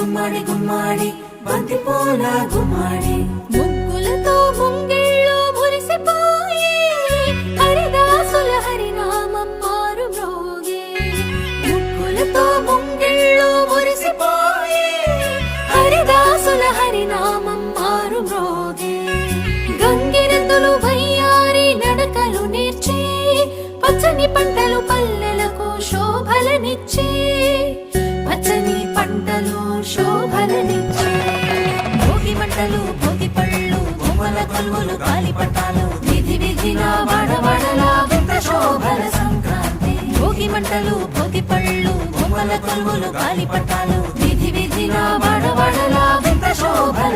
గుమ్మడి గుమ్మడి బంతి పూల గుమ్మడి ముగ్గులతో ముంగిళ్ళు మురిసిపోయి హరిదాసుల హరినామం మారు మ్రోగే. ముగ్గులతో ముంగిళ్ళు మురిసిపోయి హరిదాసుల హరినామం మారు మ్రోగే. గంగిరెద్దులు వయ్యారి నడకలు నేర్చి పచ్చని పంటలు పల్లెలకు శోభలనిచ్చి పచ్చని పంటలు శోభలనిచ్చి భోగి మంటలు భోగి పళ్ళు బొమ్మల కొలువులు గాలిపటాలు విధి విధిన వాడవాడలా వింత శోభల సంక్రాంతి. భోగి మంటలు భోగి పళ్ళు బొమ్మల కొలువులు గాలిపటాలు విధి విధిన వాడవాడలా వింత శోభల